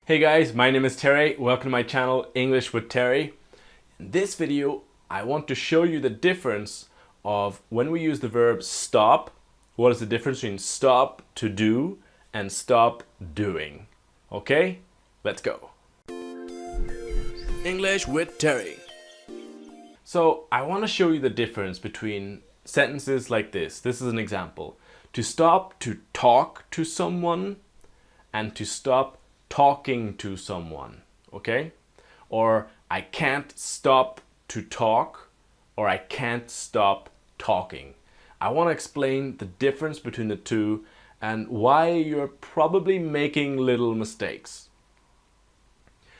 Hey guys, my name is Terry. Welcome to my channel, English with Terry. In this video, I want to show you the difference of when we use the verb stop. What is the difference between stop to do and stop doing? Okay, let's go. English with Terry. So I want to show you the difference between sentences like this. This is an example. To stop to talk to someone and to stop talking to someone, okay? Or I can't stop to talk, or I can't stop talking. I want to explain the difference between the two and why you're probably making little mistakes.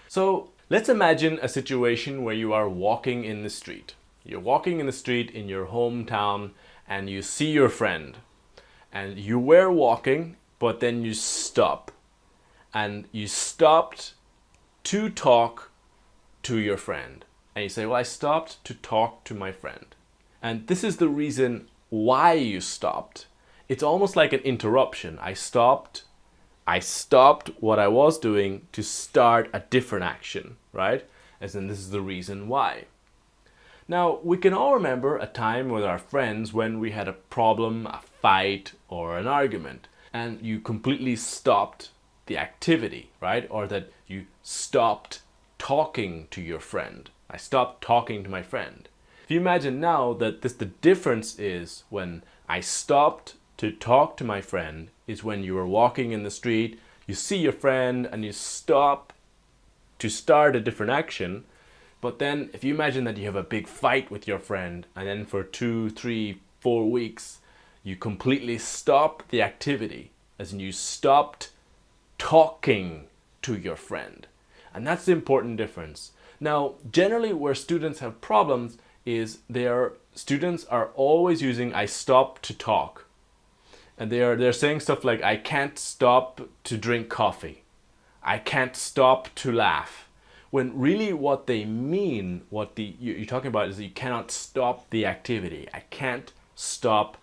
So let's imagine a situation where you are walking in the street. You're walking in the street in your hometown and you see your friend. And you were walking, but then you stop. And you stopped to talk to your friend. And you say, well, I stopped to talk to my friend. And this is the reason why you stopped. It's almost like an interruption. I stopped what I was doing to start a different action, right? As in, this is the reason why. Now, we can all remember a time with our friends when we had a problem, a fight, or an argument, and you completely stopped the activity, right? Or that you stopped talking to your friend. I stopped talking to my friend. If you imagine now that the difference is when I stopped to talk to my friend is when you were walking in the street, you see your friend and you stop to start a different action. But then if you imagine that you have a big fight with your friend and then for 2, 3, 4 weeks, you completely stop the activity, as in you stopped talking to your friend. And that's the important difference. Now, generally where students have problems is students are always using I stop to talk. And they're saying stuff like I can't stop to drink coffee. I can't stop to laugh. When really what they mean, you're talking about is that you cannot stop the activity. I can't stop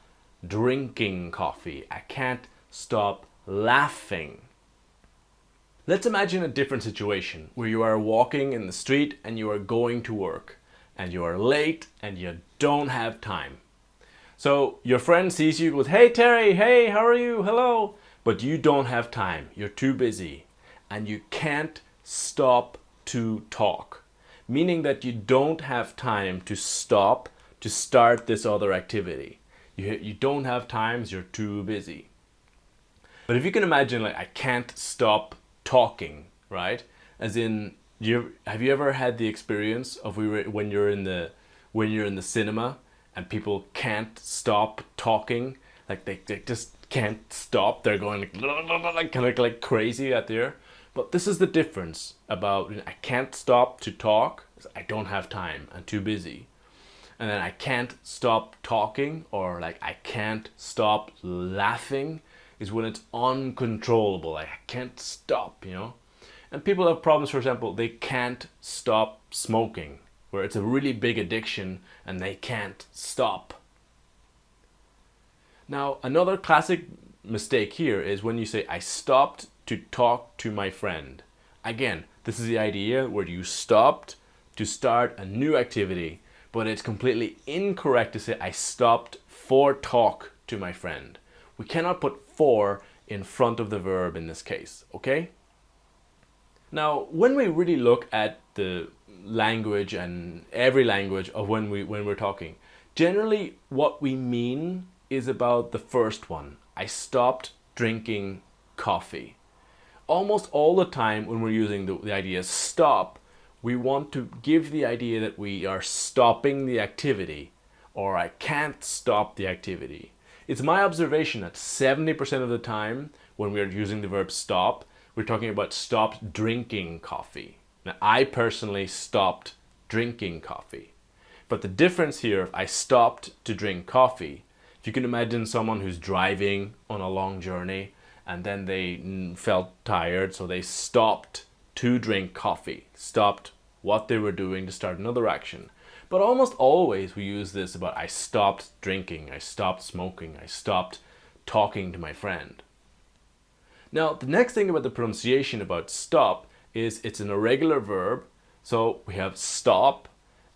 drinking coffee. I can't stop laughing. Let's imagine a different situation where you are walking in the street and you are going to work and you are late and you don't have time. So your friend sees you, goes, hey Terry, hey, how are you? Hello. But you don't have time. You're too busy and you can't stop to talk, meaning that you don't have time to stop to start this other activity. You don't have time, you're too busy. But if you can imagine, like, I can't stop talking, right? As in, have you ever had the experience of when you're in the cinema and people can't stop talking, like they just can't stop. They're going like kind of like crazy out there. But this is the difference about I can't stop to talk. I don't have time. I'm too busy. And then I can't stop talking, or like I can't stop laughing, is when it's uncontrollable. Like I can't stop, And people have problems, for example, they can't stop smoking, where it's a really big addiction and they can't stop. Now, another classic mistake here is when you say, I stopped to talk to my friend. Again, this is the idea where you stopped to start a new activity, but it's completely incorrect to say, I stopped for talk to my friend. We cannot put for in front of the verb in this case, okay? Now, when we really look at the language and every language of when we're talking, generally what we mean is about the first one. I stopped drinking coffee. Almost all the time when we're using the idea stop, we want to give the idea that we are stopping the activity, or I can't stop the activity. It's my observation that 70% of the time when we're using the verb stop, we're talking about stopped drinking coffee. Now, I personally stopped drinking coffee. But the difference here, if I stopped to drink coffee, if you can imagine someone who's driving on a long journey and then they felt tired, so they stopped to drink coffee, stopped what they were doing to start another action. But almost always we use this about I stopped drinking, I stopped smoking, I stopped talking to my friend. Now, the next thing about the pronunciation about stop is it's an irregular verb. So we have stop,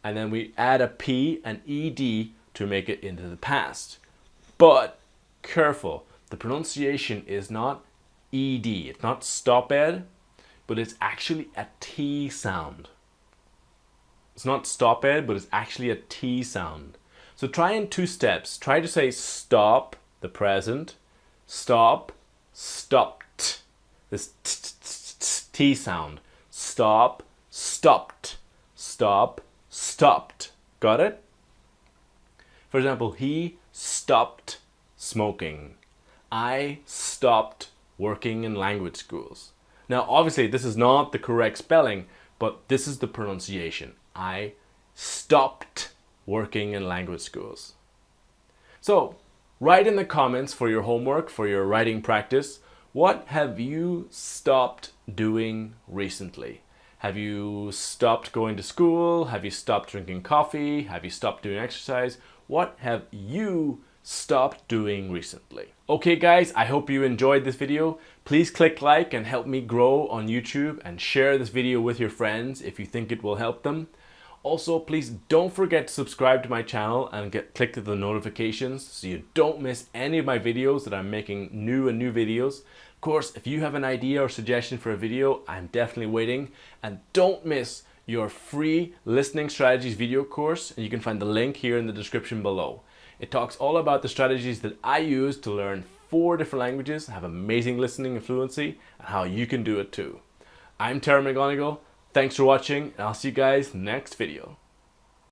and then we add a P and ED to make it into the past. But careful, the pronunciation is not ED. It's not stopp't, but it's actually a T sound. It's not stopp't, but it's actually a T sound. So try in 2 steps. Try to say stop, the present, stop, stopp't. This T sound. Stop, stopped, stop, stopped. Got it? For example, he stopped smoking. I stopped working in language schools. Now, obviously, this is not the correct spelling, but this is the pronunciation. I stopped working in language schools. So, write in the comments for your homework, for your writing practice, what have you stopped doing recently? Have you stopped going to school? Have you stopped drinking coffee? Have you stopped doing exercise? What have you stopped doing recently? Okay guys, I hope you enjoyed this video. Please click like and help me grow on YouTube, and share this video with your friends if you think it will help them. Also, please don't forget to subscribe to my channel and click the notifications so you don't miss any of my videos that I'm making new videos. Of course, if you have an idea or suggestion for a video, I'm definitely waiting. And don't miss your free listening strategies video course, and you can find the link here in the description below. It talks all about the strategies that I use to learn 4 different languages, have amazing listening and fluency, and how you can do it too. I'm Donegal. Thanks for watching, and I'll see you guys next video.